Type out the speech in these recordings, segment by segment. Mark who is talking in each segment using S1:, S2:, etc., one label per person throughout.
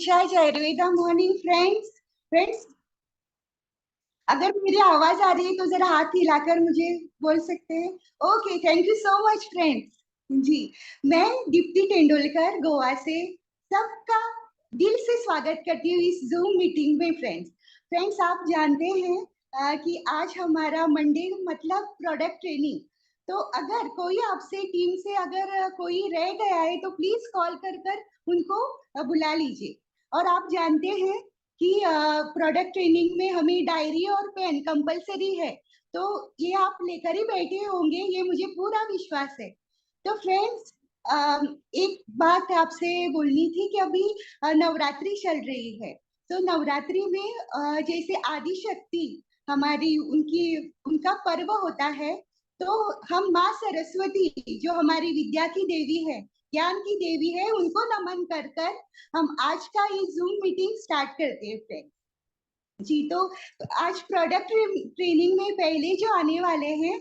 S1: Ayurveda morning friends, अगर मेरी आवाज आ रही है तो जरा हाथ हिलाकर मुझे बोल सकते हैं। Okay, thank you so much friends. जी, मैं दीप्ति तेंदुलकर गोवा से सबका दिल से स्वागत करती हूँ इस जूम मीटिंग में। फ्रेंड्स, आप जानते हैं कि आज हमारा मंडे मतलब प्रोडक्ट ट्रेनिंग। तो अगर कोई आपसे टीम से अगर कोई रह गया है तो प्लीज कॉल कर उनको बुला लीजिए। और आप जानते हैं कि प्रोडक्ट ट्रेनिंग में हमें डायरी और पेन कंपलसरी है, तो ये आप लेकर ही बैठे होंगे, ये मुझे पूरा विश्वास है। तो फ्रेंड्स, एक बात आपसे बोलनी थी कि अभी नवरात्रि चल रही है। तो नवरात्रि में जैसे आदि शक्ति हमारी उनकी उनका पर्व होता है, तो हम माँ सरस्वती जो हमारी विद्या की देवी है, ज्ञान की देवी है, उनको नमन कर हम आज का ये जूम मीटिंग स्टार्ट करते हैं फ्रेंड्स। जी, तो आज प्रोडक्ट ट्रेनिंग में पहले जो आने वाले हैं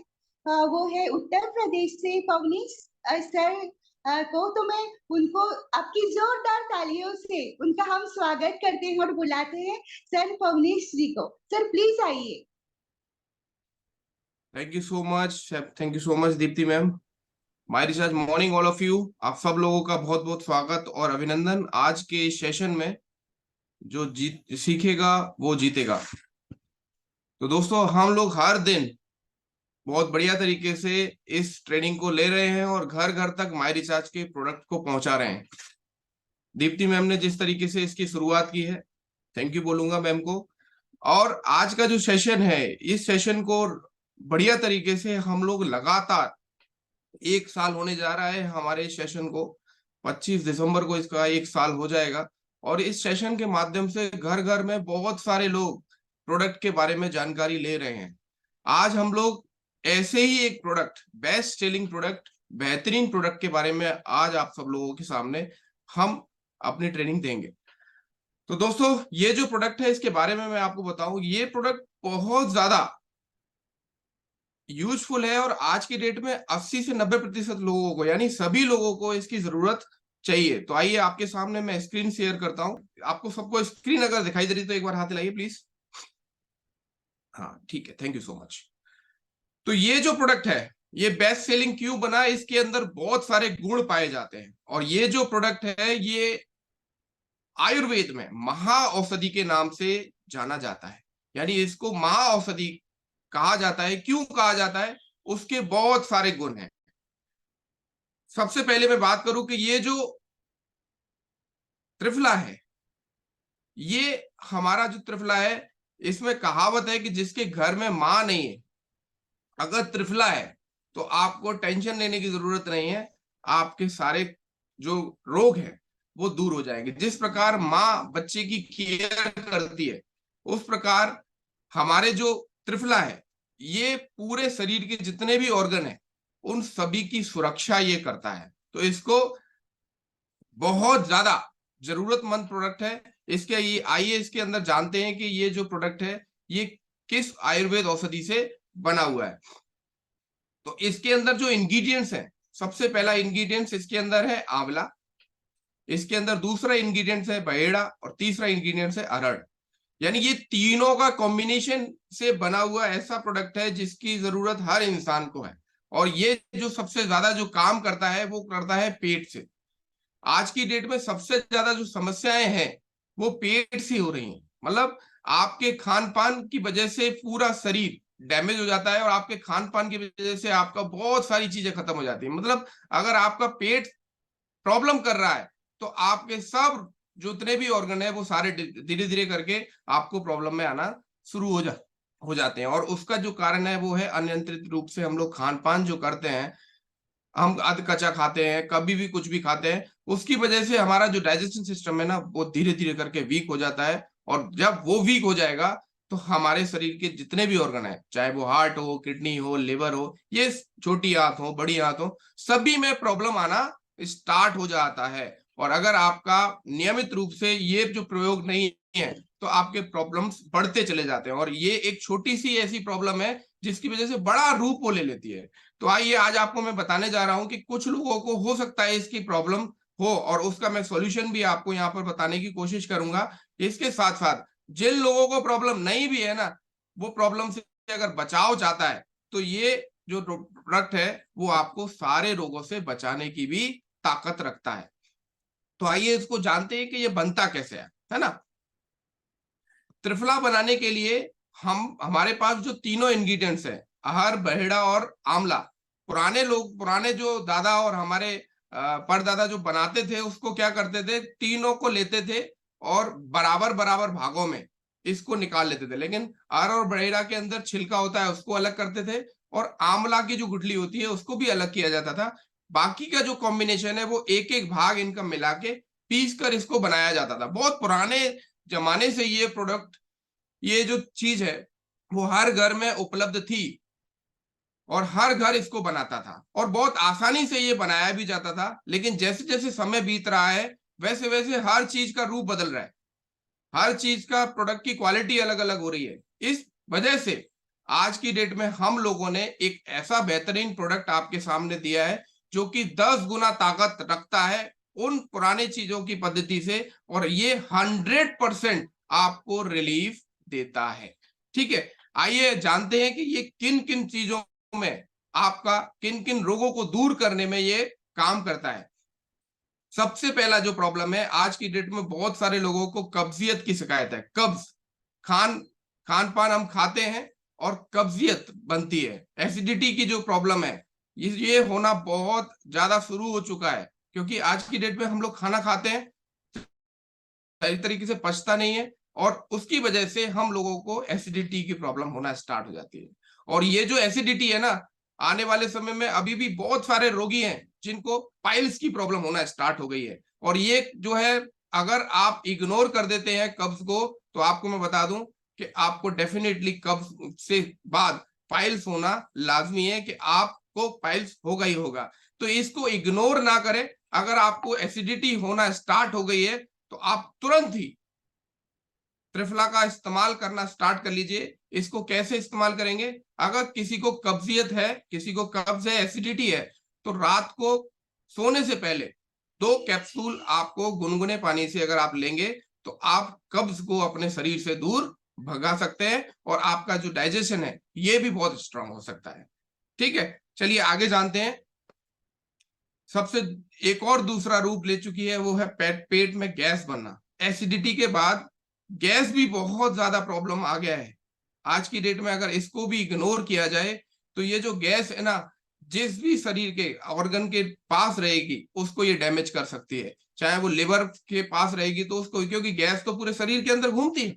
S1: वो है उत्तर प्रदेश से पवनीश सर को। तो मैं उनको आपकी जोरदार तालियों से उनका हम स्वागत करते हैं और बुलाते हैं सर पवनीश जी को। सर प्लीज आइए।
S2: Thank you so much Deepti ma'am. My research morning all of you. आप सब लोगों का बहुत बहुत स्वागत और अभिनंदन आज के इस सेशन में। जो सीखेगा वो जीतेगा। तो दोस्तों, हम लोग हर दिन बहुत बढ़िया तरीके से इस ट्रेनिंग को ले रहे हैं और घर घर तक माय रिसर्च के प्रोडक्ट को पहुंचा रहे हैं। दीप्ति मैम ने जिस तरीके से इसकी शुरुआत की है, थैंक यू बोलूंगा मैम को। और आज का जो सेशन है, इस सेशन को बढ़िया तरीके से हम लोग लगातार 1 साल होने जा रहा है हमारे सेशन को। 25 दिसंबर को इसका 1 साल हो जाएगा। और इस सेशन के माध्यम से घर घर में बहुत सारे लोग प्रोडक्ट के बारे में जानकारी ले रहे हैं। आज हम लोग ऐसे ही एक प्रोडक्ट, बेस्ट सेलिंग प्रोडक्ट, बेहतरीन प्रोडक्ट के बारे में आज आप सब लोगों के सामने हम अपनी ट्रेनिंग देंगे। तो दोस्तों, ये जो प्रोडक्ट है इसके बारे में मैं आपको बताऊं, ये प्रोडक्ट बहुत ज्यादा यूजफुल है और आज की डेट में 80 से 90% लोगों को, यानी सभी लोगों को इसकी जरूरत चाहिए। तो आइए आपके सामने मैं स्क्रीन शेयर करता हूं। आपको सबको स्क्रीन अगर दिखाई दे रही तो एक बार हाथ हिलाइए प्लीज। हाँ, ठीक है, थैंक यू सो मच। तो ये जो प्रोडक्ट है, ये बेस्ट सेलिंग क्यों बना? इसके अंदर बहुत सारे गुण पाए जाते हैं और ये जो प्रोडक्ट है ये आयुर्वेद में महाऔषधि के नाम से जाना जाता है। यानी इसको महाऔषधि कहा जाता है। क्यों कहा जाता है? उसके बहुत सारे गुण हैं। सबसे पहले मैं बात करूं कि ये जो त्रिफला है, ये हमारा जो त्रिफला है, इसमें कहावत है कि जिसके घर में मां नहीं है, अगर त्रिफला है तो आपको टेंशन लेने की जरूरत नहीं है। आपके सारे जो रोग हैं वो दूर हो जाएंगे। जिस प्रकार माँ बच्चे की केयर करती है, उस प्रकार हमारे जो त्रिफला है ये पूरे शरीर के जितने भी ऑर्गन है उन सभी की सुरक्षा ये करता है। तो इसको बहुत ज्यादा जरूरतमंद प्रोडक्ट है। इसके ये आइए इसके अंदर जानते हैं कि ये जो प्रोडक्ट है ये किस आयुर्वेद औषधि से बना हुआ है। तो इसके अंदर जो इंग्रेडिएंट्स हैं, सबसे पहला इंग्रेडिएंट्स इसके अंदर है आंवला, इसके अंदर दूसरा इंग्रेडिएंट्स है बहेड़ा और तीसरा इंग्रेडिएंट्स है अरड़। यानी ये तीनों का कॉम्बिनेशन से बना हुआ ऐसा प्रोडक्ट है जिसकी जरूरत हर इंसान को है। और ये जो सबसे ज्यादा जो काम करता है वो करता है पेट से। आज की डेट में सबसे ज्यादा जो समस्याएं हैं वो पेट से हो रही हैं। मतलब आपके खान पान की वजह से पूरा शरीर डैमेज हो जाता है और आपके खान पान की वजह से आपका बहुत सारी चीजें खत्म हो जाती है। मतलब अगर आपका पेट प्रॉब्लम कर रहा है तो आपके सब जितने भी ऑर्गन है वो सारे धीरे धीरे करके आपको प्रॉब्लम में आना शुरू हो जाते हैं। और उसका जो कारण है वो है अनियंत्रित रूप से हम लोग खान पान जो करते हैं, हम अध कच्चा खाते हैं, कभी भी कुछ भी खाते हैं, उसकी वजह से हमारा जो डाइजेशन सिस्टम है ना वो धीरे धीरे करके वीक हो जाता है। और जब वो वीक हो जाएगा तो हमारे शरीर के जितने भी ऑर्गन है, चाहे वो हार्ट हो, किडनी हो, लिवर हो, ये छोटी आंत हो, बड़ी आंत हो, सभी में प्रॉब्लम आना स्टार्ट हो जाता है। और अगर आपका नियमित रूप से ये जो प्रयोग नहीं है तो आपके प्रॉब्लम्स बढ़ते चले जाते हैं। और ये एक छोटी सी ऐसी प्रॉब्लम है जिसकी वजह से बड़ा रूप वो ले लेती है। तो आइए आज आपको मैं बताने जा रहा हूं कि कुछ लोगों को हो सकता है इसकी प्रॉब्लम हो, और उसका मैं सॉल्यूशन भी आपको यहाँ पर बताने की कोशिश करूंगा। इसके साथ साथ जिन लोगों को प्रॉब्लम नहीं भी है ना, वो प्रॉब्लम से अगर बचाव चाहता है, तो ये जो प्रोडक्ट है वो आपको सारे रोगों से बचाने की भी ताकत रखता है। तो आइए इसको जानते हैं कि ये बनता कैसे है ना। त्रिफला बनाने के लिए हमारे पास जो तीनों इंग्रेडिएंट्स हैं, अरहर, बहेड़ा और आंवला, पुराने जो दादा और हमारे परदादा जो बनाते थे, उसको क्या करते थे, तीनों को लेते थे और बराबर बराबर भागों में इसको निकाल लेते थे। लेकिन अरहर और बहेड़ा के अंदर छिलका होता है, उसको अलग करते थे, और आंवला की जो गुठली होती है उसको भी अलग किया जाता था। बाकी का जो कॉम्बिनेशन है वो एक एक भाग इनका मिला के पीस कर इसको बनाया जाता था। बहुत पुराने जमाने से ये प्रोडक्ट, ये जो चीज है वो हर घर में उपलब्ध थी और हर घर इसको बनाता था, और बहुत आसानी से ये बनाया भी जाता था। लेकिन जैसे जैसे समय बीत रहा है, वैसे वैसे हर चीज का रूप बदल रहा है, हर चीज का प्रोडक्ट की क्वालिटी अलग अलग हो रही है। इस वजह से आज की डेट में हम लोगों ने एक ऐसा बेहतरीन प्रोडक्ट आपके सामने दिया है जो कि 10 गुना ताकत रखता है उन पुराने चीजों की पद्धति से, और ये 100% आपको रिलीफ देता है। ठीक है, आइए जानते हैं कि ये किन किन चीजों में, आपका किन किन रोगों को दूर करने में ये काम करता है। सबसे पहला जो प्रॉब्लम है, आज की डेट में बहुत सारे लोगों को कब्जियत की शिकायत है। कब्ज, खान पान हम खाते हैं और कब्जियत बनती है, एसिडिटी की जो प्रॉब्लम है ये होना बहुत ज्यादा शुरू हो चुका है, क्योंकि आज की डेट में हम लोग खाना खाते हैं, सही तरीके से पचता नहीं है, और उसकी वजह से हम लोगों को एसिडिटी की प्रॉब्लम होना स्टार्ट हो जाती है। और ये जो एसिडिटी है ना, आने वाले समय में अभी भी बहुत सारे रोगी हैं जिनको पाइल्स की प्रॉब्लम होना स्टार्ट हो गई है। और ये जो है, अगर आप इग्नोर कर देते हैं कब्ज को, तो आपको मैं बता दूं कि आपको डेफिनेटली कब्ज से बाद पाइल्स होना लाजमी है, कि आपको पाइल्स होगा ही होगा। तो इसको इग्नोर ना करें। अगर आपको एसिडिटी होना स्टार्ट हो गई है, तो आप तुरंत ही त्रिफला का इस्तेमाल करना स्टार्ट कर लीजिए। इसको कैसे इस्तेमाल करेंगे? अगर किसी को कब्जियत है, किसी को कब्ज है, एसिडिटी है, तो रात को सोने से पहले 2 कैप्सूल आपको गुनगुने पानी से अगर आप लेंगे, तो आप कब्ज को अपने शरीर से दूर भगा सकते हैं, और आपका जो डाइजेशन है ये भी बहुत स्ट्रांग हो सकता है। ठीक है, चलिए आगे जानते हैं। सबसे एक और दूसरा रूप ले चुकी है, वो है पेट में गैस बनना। एसिडिटी के बाद गैस भी बहुत ज्यादा प्रॉब्लम आ गया है आज की डेट में। अगर इसको भी इग्नोर किया जाए, तो ये जो गैस है ना, जिस भी शरीर के ऑर्गन के पास रहेगी उसको ये डैमेज कर सकती है। चाहे वो लिवर के पास रहेगी तो उसको, क्योंकि गैस तो पूरे शरीर के अंदर घूमती है,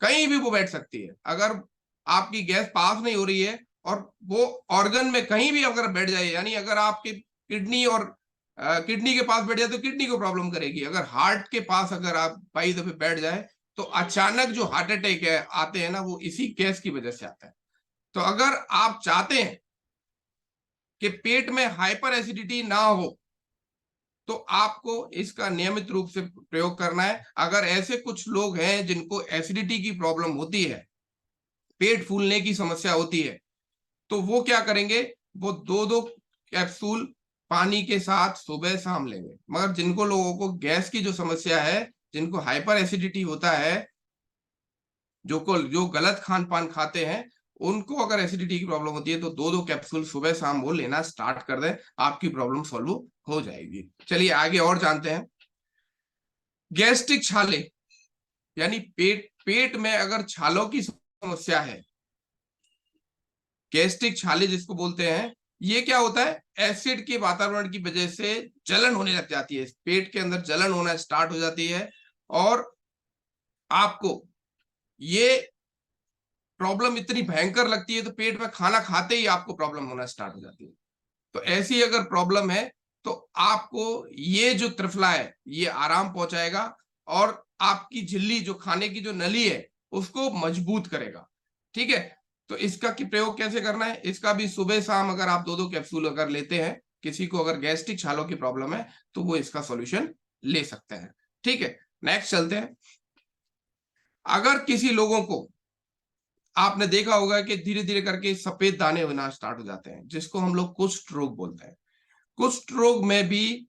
S2: कहीं भी वो बैठ सकती है। अगर आपकी गैस पास नहीं हो रही है और वो ऑर्गन में कहीं भी अगर बैठ जाए, यानी अगर आपकी किडनी और किडनी के पास बैठ जाए तो किडनी को प्रॉब्लम करेगी। अगर हार्ट के पास अगर आप कई दफे बैठ जाए, तो अचानक जो हार्ट अटैक है आते हैं ना, वो इसी गैस की वजह से आता है। तो अगर आप चाहते हैं कि पेट में हाइपर एसिडिटी ना हो, तो आपको इसका नियमित रूप से प्रयोग करना है। अगर ऐसे कुछ लोग हैं जिनको एसिडिटी की प्रॉब्लम होती है, पेट फूलने की समस्या होती है, तो वो क्या करेंगे, वो 2-2 कैप्सूल पानी के साथ सुबह शाम लेंगे। मगर जिनको लोगों को गैस की जो समस्या है, जिनको हाइपर एसिडिटी होता है, जो गलत खान पान खाते हैं, उनको अगर एसिडिटी की प्रॉब्लम होती है, तो 2-2 कैप्सूल सुबह शाम वो लेना स्टार्ट कर दें, आपकी प्रॉब्लम सॉल्व हो जाएगी। चलिए आगे और जानते हैं। गैस्ट्रिक छाले, यानी पेट में अगर छालों की समस्या है, गैस्ट्रिक छाले जिसको बोलते हैं, ये क्या होता है, एसिड के वातावरण की वजह से जलन होने लग जाती है, पेट के अंदर जलन होना स्टार्ट हो जाती है, और आपको ये प्रॉब्लम इतनी भयंकर लगती है, तो पेट में खाना खाते ही आपको प्रॉब्लम होना स्टार्ट हो जाती है। तो ऐसी अगर प्रॉब्लम है, तो आपको ये जो त्रिफला है ये आराम पहुंचाएगा, और आपकी झिल्ली, जो खाने की जो नली है, उसको मजबूत करेगा। ठीक है, तो इसका प्रयोग कैसे करना है? इसका भी सुबह शाम अगर आप 2-2 कैप्सूल अगर लेते हैं, किसी को अगर गैस्ट्रिक छालों की प्रॉब्लम है, तो वो इसका सॉल्यूशन ले सकते हैं। ठीक है, नेक्स्ट चलते हैं। अगर किसी लोगों को, आपने देखा होगा कि धीरे धीरे करके सफेद दाने होना स्टार्ट हो जाते हैं, जिसको हम लोग कुष्ठ रोग बोलते हैं। कुष्ठ रोग में भी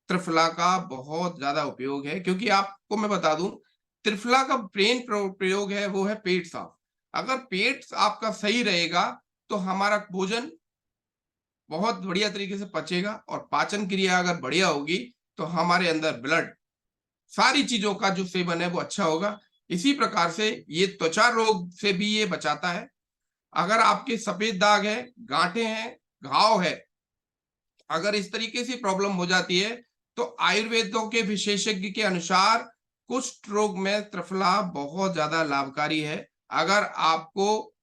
S2: त्रिफला का बहुत ज्यादा उपयोग है, क्योंकि आपको मैं बता दूं, त्रिफला का मेन प्रयोग है वो है पेट साफ। अगर पेट आपका सही रहेगा तो हमारा भोजन बहुत बढ़िया तरीके से पचेगा, और पाचन क्रिया अगर बढ़िया होगी तो हमारे अंदर ब्लड, सारी चीजों का जो सेवन है वो अच्छा होगा। इसी प्रकार से ये त्वचा रोग से भी ये बचाता है। अगर आपके सफेद दाग है, गांठें हैं, घाव है, अगर इस तरीके से प्रॉब्लम हो जाती है तो आयुर्वेदों के विशेषज्ञ के अनुसार कुष्ठ रोग में त्रिफला बहुत ज्यादा लाभकारी है। अगर आपको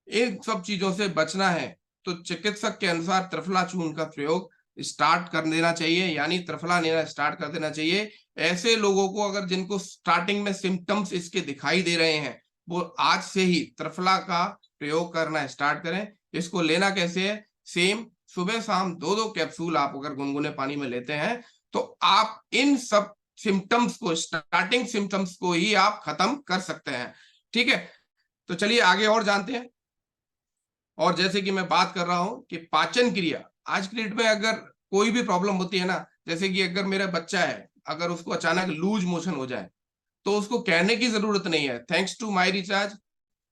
S2: इन सब चीजों से बचना है तो चिकित्सक के अनुसार त्रिफला चूर्ण का प्रयोग स्टार्ट कर देना चाहिए, यानी त्रिफला लेना स्टार्ट कर देना चाहिए। ऐसे लोगों को अगर जिनको स्टार्टिंग में सिम्टम्स इसके दिखाई दे रहे हैं, वो आज से ही त्रिफला का प्रयोग करना स्टार्ट करें। इसको लेना कैसे है? सेम सुबह शाम 2-2 कैप्सूल आप अगर गुनगुने पानी में लेते हैं तो आप इन सब सिम्टम्स को, स्टार्टिंग सिम्टम्स को ही आप खत्म कर सकते हैं। ठीक है, तो चलिए आगे और जानते हैं। और जैसे कि मैं बात कर रहा हूं कि पाचन क्रिया, आज की डेट में अगर कोई भी प्रॉब्लम होती है ना, जैसे कि अगर मेरा बच्चा है, अगर उसको अचानक लूज मोशन हो जाए तो उसको कहने की जरूरत नहीं है, थैंक्स टू माई रिचार्ज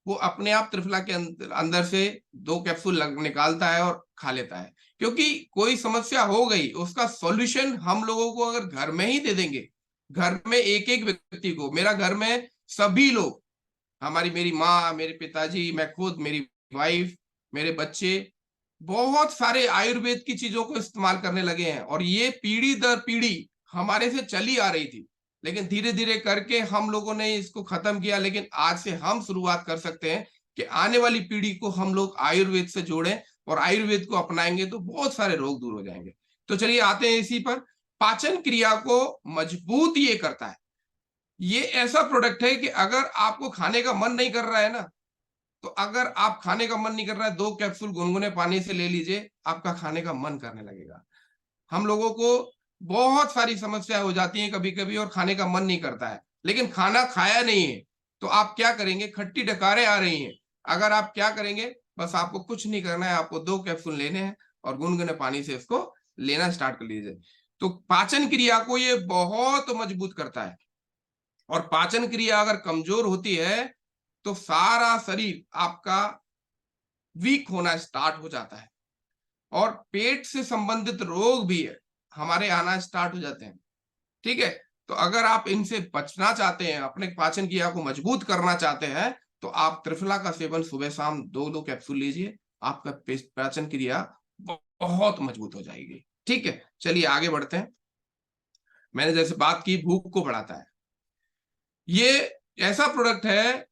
S2: वो अपने आप त्रिफला के अंदर से 2 कैप्सूल निकालता है और खा लेता है। क्योंकि कोई समस्या हो गई, उसका सॉल्यूशन हम लोगों को अगर घर में ही दे देंगे, घर में एक एक व्यक्ति को, मेरा घर में सभी लोग, मेरी माँ, मेरे पिताजी, मैं खुद, मेरी वाइफ, मेरे बच्चे, बहुत सारे आयुर्वेद की चीजों को इस्तेमाल करने लगे हैं। और ये पीढ़ी दर पीढ़ी हमारे से चली आ रही थी, लेकिन धीरे धीरे करके हम लोगों ने इसको खत्म किया। लेकिन आज से हम शुरुआत कर सकते हैं कि आने वाली पीढ़ी को हम लोग आयुर्वेद से जोड़ें, और आयुर्वेद को अपनाएंगे तो बहुत सारे रोग दूर हो जाएंगे। तो चलिए आते हैं इसी पर। पाचन क्रिया को मजबूत ये करता है। ये ऐसा प्रोडक्ट है कि अगर आपको खाने का मन नहीं कर रहा है ना, तो अगर आप खाने का मन नहीं कर रहा है, 2 कैप्सूल गुनगुने पानी से ले लीजिए, आपका खाने का मन करने लगेगा। हम लोगों को बहुत सारी समस्याएं हो जाती हैं कभी कभी और खाने का मन नहीं करता है, लेकिन खाना खाया नहीं है तो आप क्या करेंगे? खट्टी डकारें आ रही हैं, अगर आप क्या करेंगे? बस आपको कुछ नहीं करना है, आपको 2 कैप्सूल लेने हैं और गुनगुने पानी से इसको लेना स्टार्ट कर लीजिए। तो पाचन क्रिया को ये बहुत मजबूत करता है। और पाचन क्रिया अगर कमजोर होती है तो सारा शरीर आपका वीक होना स्टार्ट हो जाता है, और पेट से संबंधित रोग भी है हमारे आना स्टार्ट हो जाते हैं। ठीक है, तो अगर आप इनसे बचना चाहते हैं, अपने पाचन क्रिया को मजबूत करना चाहते हैं, तो आप त्रिफला का सेवन सुबह शाम 2-2 कैप्सूल लीजिए, आपका पाचन क्रिया बहुत मजबूत हो जाएगी। ठीक है, चलिए आगे बढ़ते हैं। मैंने जैसे बात की, भूख को बढ़ाता है। ये ऐसा प्रोडक्ट है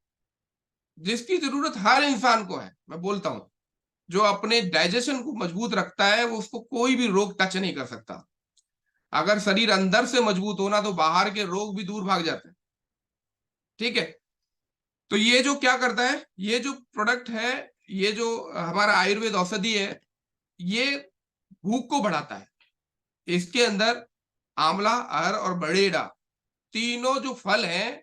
S2: जिसकी जरूरत हर इंसान को है। मैं बोलता हूं, जो अपने डाइजेशन को मजबूत रखता है वो, उसको कोई भी रोग टच नहीं कर सकता। अगर शरीर अंदर से मजबूत होना तो बाहर के रोग भी दूर भाग जाते हैं। ठीक है, तो ये जो क्या करता है, ये जो प्रोडक्ट है, ये जो हमारा आयुर्वेद औषधि है, ये भूख को बढ़ाता है। इसके अंदर आंवला, अर और बड़ेड़ा, तीनों जो फल हैं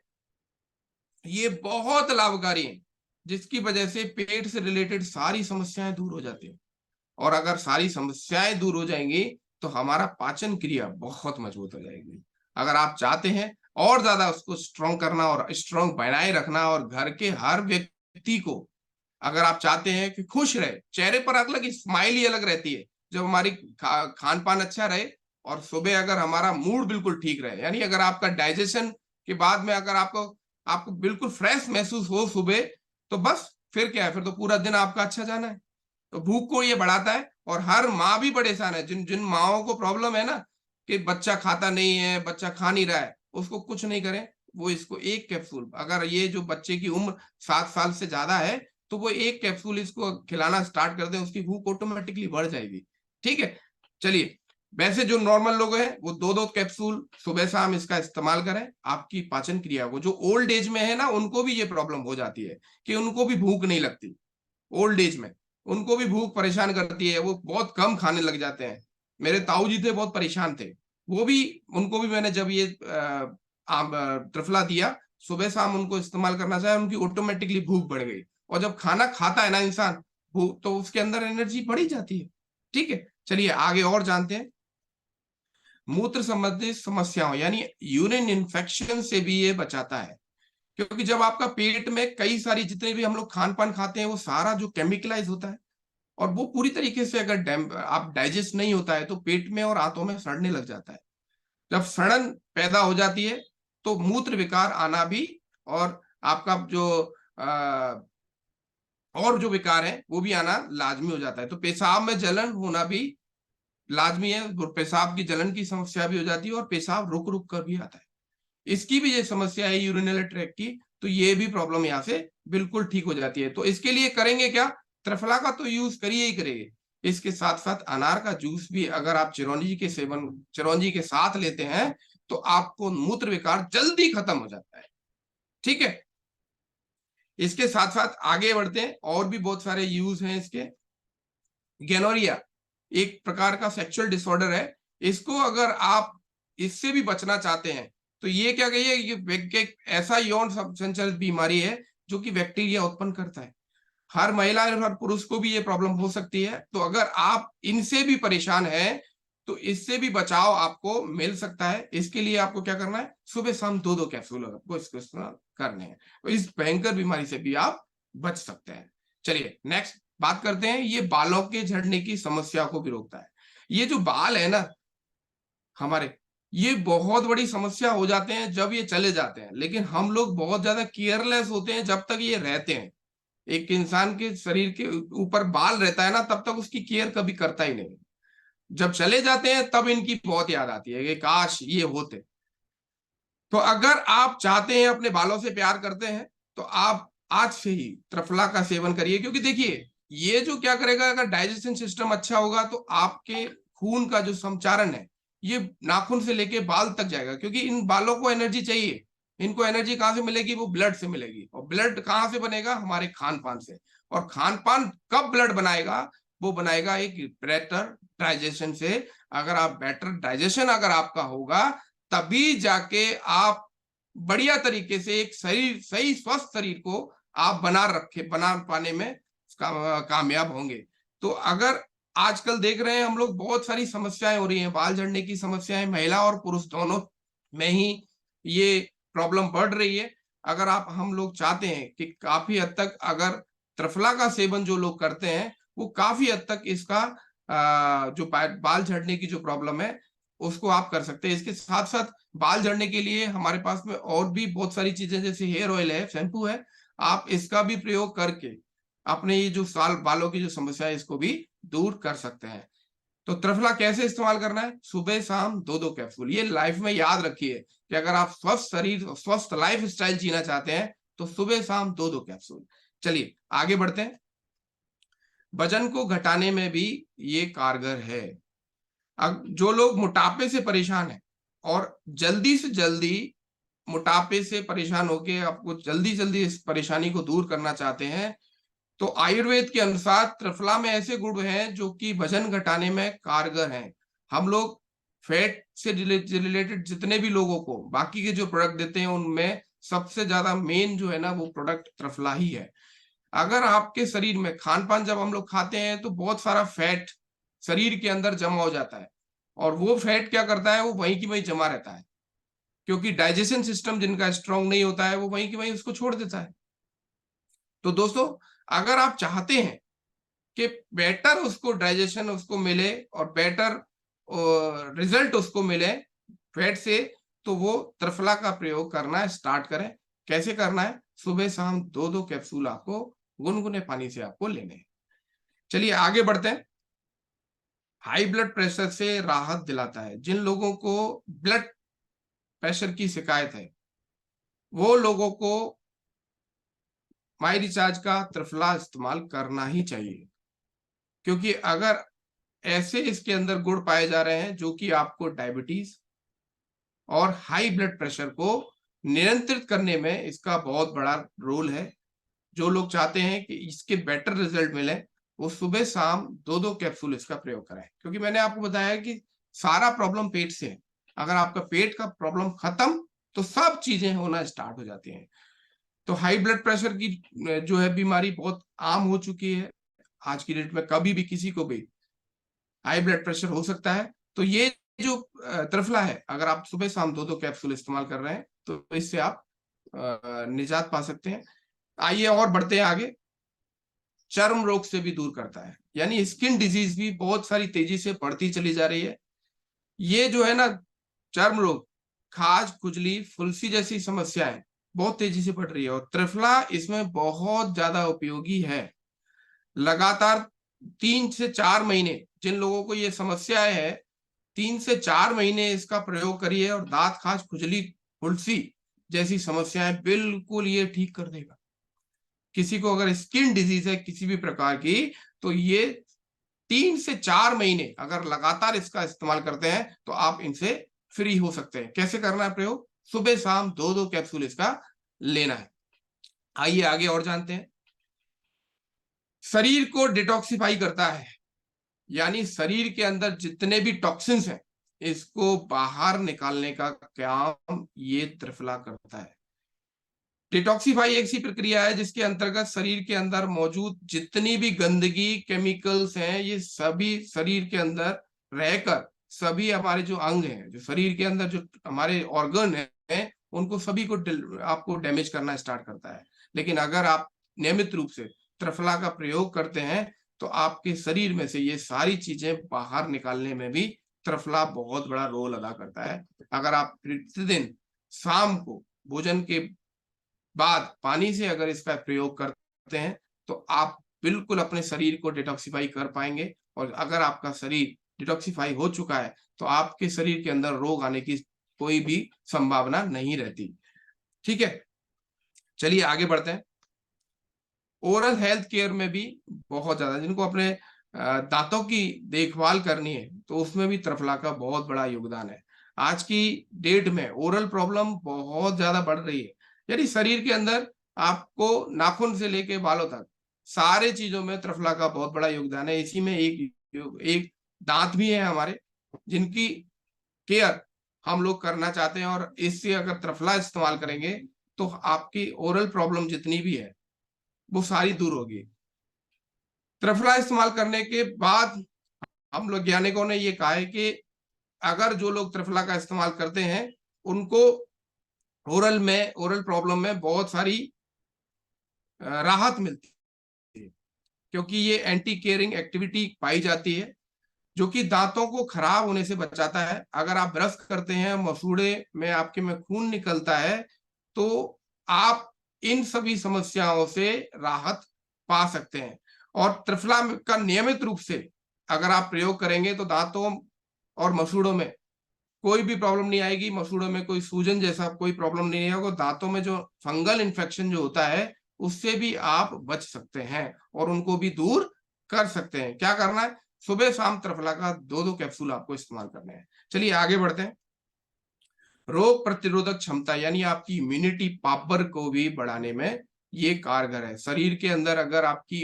S2: ये बहुत लाभकारी हैं, जिसकी वजह से पेट से रिलेटेड सारी समस्याएं दूर हो जाती हैं। और अगर सारी समस्याएं दूर हो जाएंगी तो हमारा पाचन क्रिया बहुत मजबूत हो जाएगी। अगर आप चाहते हैं और ज्यादा उसको स्ट्रॉन्ग करना और स्ट्रॉन्ग बनाए रखना, और घर के हर व्यक्ति को अगर आप चाहते हैं कि खुश रहे, चेहरे पर अलग स्माइल ही अलग रहती है जब हमारी खान पान अच्छा रहे, और सुबह अगर हमारा मूड बिल्कुल ठीक रहे, यानी अगर आपका डाइजेशन के बाद में अगर आपको आपको बिल्कुल फ्रेश महसूस हो सुबह, तो बस फिर क्या है, फिर तो पूरा दिन आपका अच्छा जाना है। तो भूख को ये बढ़ाता है। और हर माँ भी परेशान है, जिन जिन माओ को प्रॉब्लम है ना कि बच्चा खाता नहीं है, बच्चा खा नहीं रहा है, उसको कुछ नहीं करें, वो इसको 1 कैप्सूल, अगर ये जो बच्चे की उम्र 7 साल से ज्यादा है तो वो 1 कैप्सूल इसको खिलाना स्टार्ट कर दें, उसकी भूख ऑटोमेटिकली बढ़ जाएगी। ठीक है, चलिए, वैसे जो नॉर्मल लोग हैं वो 2-2 कैप्सूल सुबह शाम इसका इस्तेमाल करें। आपकी पाचन क्रिया को, जो ओल्ड एज में है ना, उनको भी ये प्रॉब्लम हो जाती है कि उनको भी भूख नहीं लगती। ओल्ड एज में उनको भी भूख परेशान करती है, वो बहुत कम खाने लग जाते हैं। मेरे ताऊ जी थे, बहुत परेशान थे, वो भी, उनको भी मैंने जब ये त्रिफला दिया, सुबह शाम उनको इस्तेमाल करना चाहे, उनकी ऑटोमेटिकली भूख बढ़ गई। और जब खाना खाता है ना इंसान, भूख तो उसके अंदर एनर्जी बढ़ी जाती है। ठीक है, चलिए आगे और जानते हैं। मूत्र संबंधित समस्याओं यानी यूरिन इन्फेक्शन से भी ये बचाता है। क्योंकि जब आपका पेट में कई सारी जितने भी हम लोग खान पान खाते हैं वो सारा जो केमिकलाइज होता है, और वो पूरी तरीके से अगर आप डाइजेस्ट नहीं होता है तो पेट में और आंतों में सड़ने लग जाता है। जब सड़न पैदा हो जाती है तो मूत्र विकार आना भी, और आपका जो और जो विकार है वो भी आना लाजमी हो जाता है। तो पेशाब में जलन होना भी लाजमी है, पेशाब की जलन की समस्या भी हो जाती है, और पेशाब रुक रुक कर भी आता है। इसकी भी ये समस्या है यूरिनरी ट्रैक्ट की, तो ये भी प्रॉब्लम यहाँ से बिल्कुल ठीक हो जाती है। तो इसके लिए करेंगे क्या, त्रिफला का तो यूज करिए ही करिए, इसके साथ साथ अनार का जूस भी अगर आप चिरौंजी के साथ लेते हैं तो आपको मूत्र विकार जल्दी खत्म हो जाता है। ठीक है, इसके साथ साथ आगे बढ़ते हैं, और भी बहुत सारे यूज हैं इसके। गेनोरिया एक प्रकार का सेक्सुअल डिसऑर्डर है, इसको अगर आप इससे भी बचना चाहते हैं तो ये क्या कहिए, ये ऐसा यौन संचालित बीमारी है जो कि बैक्टीरिया उत्पन्न करता है। हर महिला और हर पुरुष को भी ये प्रॉब्लम हो सकती है। तो अगर आप इनसे भी परेशान हैं तो इससे भी बचाव आपको मिल सकता है। इसके लिए आपको क्या करना है, सुबह शाम 2-2 कैप्सूल आपको इसको इस्तेमाल करने हैं, तो इस भयंकर बीमारी से भी आप बच सकते हैं। चलिए नेक्स्ट बात करते हैं, ये बालों के झड़ने की समस्या को भी रोकता है। ये जो बाल है ना हमारे, ये बहुत बड़ी समस्या हो जाते हैं जब ये चले जाते हैं, लेकिन हम लोग बहुत ज्यादा केयरलेस होते हैं जब तक ये रहते हैं। एक इंसान के शरीर के ऊपर बाल रहता है ना तब तक उसकी केयर कभी करता ही नहीं, जब चले जाते हैं तब इनकी बहुत याद आती है कि काश ये होते। तो अगर आप चाहते हैं, अपने बालों से प्यार करते हैं, तो आप आज से ही त्रिफला का सेवन करिए। क्योंकि देखिए ये जो क्या करेगा, अगर डाइजेशन सिस्टम अच्छा होगा तो आपके खून का जो संचारण है ये नाखून से लेके बाल तक जाएगा, क्योंकि इन बालों को एनर्जी चाहिए। इनको एनर्जी कहाँ से मिलेगी, वो ब्लड से मिलेगी, और ब्लड कहाँ से बनेगा, हमारे खान पान से। और खान पान कब ब्लड बनाएगा, वो बनाएगा एक बेटर डाइजेशन से। अगर आप बेटर डाइजेशन अगर आपका होगा तभी जाके आप बढ़िया तरीके से एक सही स्वस्थ शरीर को आप बना पाने में कामयाब होंगे। तो अगर आजकल देख रहे हैं हम लोग, बहुत सारी समस्याएं हो रही हैं, बाल झड़ने की समस्याएं महिला और पुरुष दोनों में ही ये प्रॉब्लम बढ़ रही है। अगर आप हम लोग चाहते हैं कि काफी हद तक अगर त्रिफला का सेवन जो लोग करते हैं वो काफी हद तक इसका जो बाल झड़ने की जो प्रॉब्लम है उसको आप कर सकते हैं। इसके साथ साथ बाल झड़ने के लिए हमारे पास में और भी बहुत सारी चीजें, जैसे हेयर ऑयल है, शैम्पू है, आप इसका भी प्रयोग करके अपने ये जो बालों की जो समस्या है इसको भी दूर कर सकते हैं। तो त्रिफला कैसे इस्तेमाल करना है, सुबह शाम 2-2 कैप्सूल। ये लाइफ में याद रखिए कि अगर आप स्वस्थ शरीर स्वस्थ लाइफ स्टाइल जीना चाहते हैं तो सुबह शाम 2-2 कैप्सूल। चलिए आगे बढ़ते हैं, वजन को घटाने में भी ये कारगर है। अब जो लोग मोटापे से परेशान है और जल्दी से जल्दी मोटापे से परेशान होके आपको जल्दी जल्दी इस परेशानी को दूर करना चाहते हैं, तो आयुर्वेद के अनुसार त्रिफला में ऐसे गुण हैं जो कि वजन घटाने में कारगर हैं। हम लोग फैट से रिलेटेड जितने भी लोगों को बाकी के जो प्रोडक्ट देते हैं उनमें सबसे ज्यादा मेन जो है ना वो प्रोडक्ट त्रिफला ही है। अगर आपके शरीर में खान पान जब हम लोग खाते हैं तो बहुत सारा फैट शरीर के अंदर जमा हो जाता है, और वो फैट क्या करता है, वो वहीं की वहीं जमा रहता है, क्योंकि डाइजेशन सिस्टम जिनका स्ट्रांग नहीं होता है वो वहीं की वहीं उसको छोड़ देता है। तो दोस्तों अगर आप चाहते हैं कि बेटर उसको डाइजेशन उसको मिले और बेटर रिजल्ट उसको मिले फैट से, तो वो त्रिफला का प्रयोग करना स्टार्ट करें। कैसे करना है, सुबह शाम 2-2 कैप्सूल आपको गुनगुने पानी से आपको लेने हैं। चलिए आगे बढ़ते हैं, हाई ब्लड प्रेशर से राहत दिलाता है। जिन लोगों को ब्लड प्रेशर की शिकायत है वो लोगों को माई रिचार्ज का त्रिफला इस्तेमाल करना ही चाहिए, क्योंकि अगर ऐसे इसके अंदर गुण पाए जा रहे हैं जो कि आपको डायबिटीज और हाई ब्लड प्रेशर को नियंत्रित करने में इसका बहुत बड़ा रोल है। जो लोग चाहते हैं कि इसके बेटर रिजल्ट मिले वो सुबह शाम 2-2 कैप्सूल इसका प्रयोग करें, क्योंकि मैंने आपको बताया कि सारा प्रॉब्लम पेट से है। अगर आपका पेट का प्रॉब्लम खत्म तो सब चीजें होना स्टार्ट हो जाती हैं। तो हाई ब्लड प्रेशर की जो है बीमारी बहुत आम हो चुकी है आज की डेट में, कभी भी किसी को भी हाई ब्लड प्रेशर हो सकता है। तो ये जो त्रिफला है, अगर आप सुबह शाम 2-2 कैप्सूल इस्तेमाल कर रहे हैं तो इससे आप निजात पा सकते हैं। आइए और बढ़ते हैं आगे। चर्म रोग से भी दूर करता है, यानी स्किन डिजीज भी बहुत सारी तेजी से बढ़ती चली जा रही है। ये जो है ना, चर्म रोग, खाज, खुजली, फुंसी जैसी समस्याएं बहुत तेजी से बढ़ रही है, और त्रिफला इसमें बहुत ज्यादा उपयोगी है। लगातार 3 से 4 महीने जिन लोगों को ये समस्याएं है, 3 से 4 महीने इसका प्रयोग करिए और दांत, खाज, खुजली, फुंसी जैसी समस्याएं बिल्कुल ये ठीक कर देगा। किसी को अगर स्किन डिजीज है किसी भी प्रकार की, तो ये 3 से 4 महीने अगर लगातार इसका इस्तेमाल करते हैं तो आप इनसे फ्री हो सकते हैं। कैसे करना है प्रयोग? सुबह शाम 2-2 कैप्सूल इसका लेना है। आइए आगे और जानते हैं। शरीर को डिटॉक्सिफाई करता है, यानी शरीर के अंदर जितने भी टॉक्सिन्स हैं इसको बाहर निकालने का काम ये त्रिफला करता है। डिटॉक्सिफाई एक सी प्रक्रिया है जिसके अंतर्गत शरीर के अंदर मौजूद जितनी भी गंदगी, केमिकल्स हैं, ये सभी शरीर के अंदर रहकर सभी हमारे जो अंग हैं, जो शरीर के अंदर जो हमारे ऑर्गन हैं, उनको सभी को आपको डैमेज करना स्टार्ट करता है। लेकिन अगर आप नियमित रूप से त्रिफला का प्रयोग करते हैं तो आपके शरीर में से ये सारी चीजें बाहर निकालने में भी त्रिफला बहुत बड़ा रोल अदा करता है। अगर आप प्रतिदिन शाम को भोजन के बाद पानी से अगर इसका प्रयोग करते हैं तो आप बिल्कुल अपने शरीर को डिटॉक्सिफाई कर पाएंगे। और अगर आपका शरीर डिटॉक्सिफाई हो चुका है तो आपके शरीर के अंदर रोग आने की कोई भी संभावना नहीं रहती। ठीक है, चलिए आगे बढ़ते हैं। ओरल हेल्थ केयर में भी बहुत ज्यादा, जिनको अपने दांतों की देखभाल करनी है तो उसमें भी त्रिफला का बहुत बड़ा योगदान है। आज की डेट में ओरल प्रॉब्लम बहुत ज्यादा बढ़ रही है, यानी शरीर के अंदर आपको नाखून से लेके बालों तक सारे चीजों में त्रिफला का बहुत बड़ा योगदान है। इसी में एक दांत भी है हमारे, जिनकी केयर हम लोग करना चाहते हैं, और इससे अगर त्रिफला इस्तेमाल करेंगे तो आपकी ओरल प्रॉब्लम जितनी भी है वो सारी दूर होगी। त्रिफला इस्तेमाल करने के बाद हम लोग वैज्ञानिकों ने ये कहा है कि अगर जो लोग त्रिफला का इस्तेमाल करते हैं उनको ओरल प्रॉब्लम में बहुत सारी राहत मिलती है, क्योंकि ये एंटी केयरिंग एक्टिविटी पाई जाती है जो कि दांतों को खराब होने से बचाता है। अगर आप ब्रश करते हैं, मसूड़े में आपके में खून निकलता है, तो आप इन सभी समस्याओं से राहत पा सकते हैं। और त्रिफला का नियमित रूप से अगर आप प्रयोग करेंगे तो दांतों और मसूड़ों में कोई भी प्रॉब्लम नहीं आएगी। मसूड़ों में कोई सूजन जैसा कोई प्रॉब्लम नहीं आएगा। दांतों में जो फंगल इन्फेक्शन जो होता है उससे भी आप बच सकते हैं और उनको भी दूर कर सकते हैं। क्या करना है? सुबह शाम त्रिफला का 2-2 कैप्सूल आपको इस्तेमाल करने हैं। चलिए आगे बढ़ते हैं। रोग प्रतिरोधक क्षमता, यानी आपकी इम्यूनिटी पावर को भी बढ़ाने में ये कारगर है। शरीर के अंदर अगर आपकी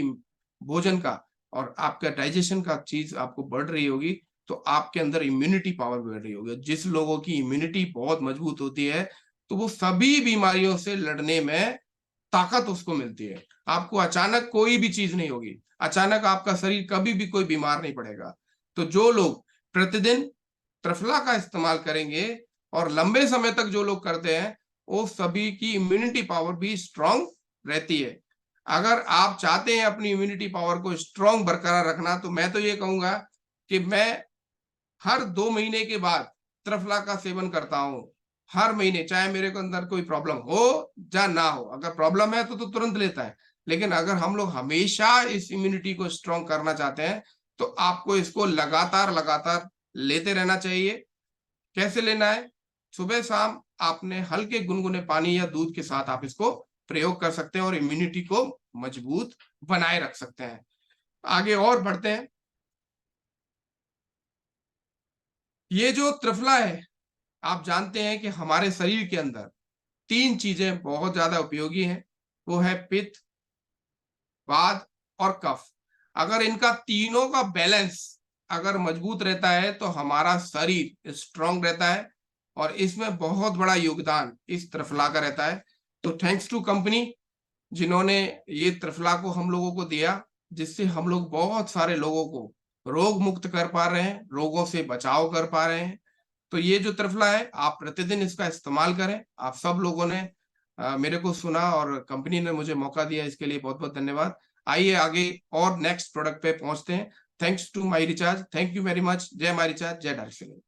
S2: भोजन का और आपका डाइजेशन का चीज आपको बढ़ रही होगी तो आपके अंदर इम्यूनिटी पावर बढ़ रही होगी। जिस लोगों की इम्यूनिटी बहुत मजबूत होती है तो वो सभी बीमारियों से लड़ने में ताकत उसको मिलती है। आपको अचानक कोई भी चीज नहीं होगी, अचानक आपका शरीर कभी भी कोई बीमार नहीं पड़ेगा। तो जो लोग प्रतिदिन त्रिफला का इस्तेमाल करेंगे और लंबे समय तक जो लोग करते हैं वो सभी की इम्यूनिटी पावर भी स्ट्रांग रहती है। अगर आप चाहते हैं अपनी इम्यूनिटी पावर को स्ट्रांग बरकरार रखना तो मैं तो ये कहूंगा कि मैं हर 2 महीने के बाद त्रिफला का सेवन करता हूं। हर महीने, चाहे मेरे को अंदर कोई प्रॉब्लम हो या ना हो। अगर प्रॉब्लम है तो तुरंत लेता है, लेकिन अगर हम लोग हमेशा इस इम्यूनिटी को स्ट्रांग करना चाहते हैं तो आपको इसको लगातार लगातार लेते रहना चाहिए। कैसे लेना है? सुबह शाम आपने हल्के गुनगुने पानी या दूध के साथ आप इसको प्रयोग कर सकते हैं और इम्यूनिटी को मजबूत बनाए रख सकते हैं। आगे और बढ़ते हैं। ये जो त्रिफला है, आप जानते हैं कि हमारे शरीर के अंदर 3 चीजें बहुत ज्यादा उपयोगी हैं, वो है पित्त, वात और कफ। अगर इनका तीनों का बैलेंस अगर मजबूत रहता है तो हमारा शरीर स्ट्रांग रहता है, और इसमें बहुत बड़ा योगदान इस त्रिफला का रहता है। तो थैंक्स टू कंपनी जिन्होंने ये त्रिफला को हम लोगों को दिया, जिससे हम लोग बहुत सारे लोगों को रोग मुक्त कर पा रहे हैं, रोगों से बचाव कर पा रहे हैं। तो ये जो त्रिफला है, आप प्रतिदिन इसका इस्तेमाल करें। आप सब लोगों ने मेरे को सुना और कंपनी ने मुझे मौका दिया, इसके लिए बहुत बहुत धन्यवाद। आइए आगे और नेक्स्ट प्रोडक्ट पे पहुंचते हैं। Thanks to My Recharge, thank you very much. जय माई रिचार्ज, जय डायरेक्ट सेलिंग।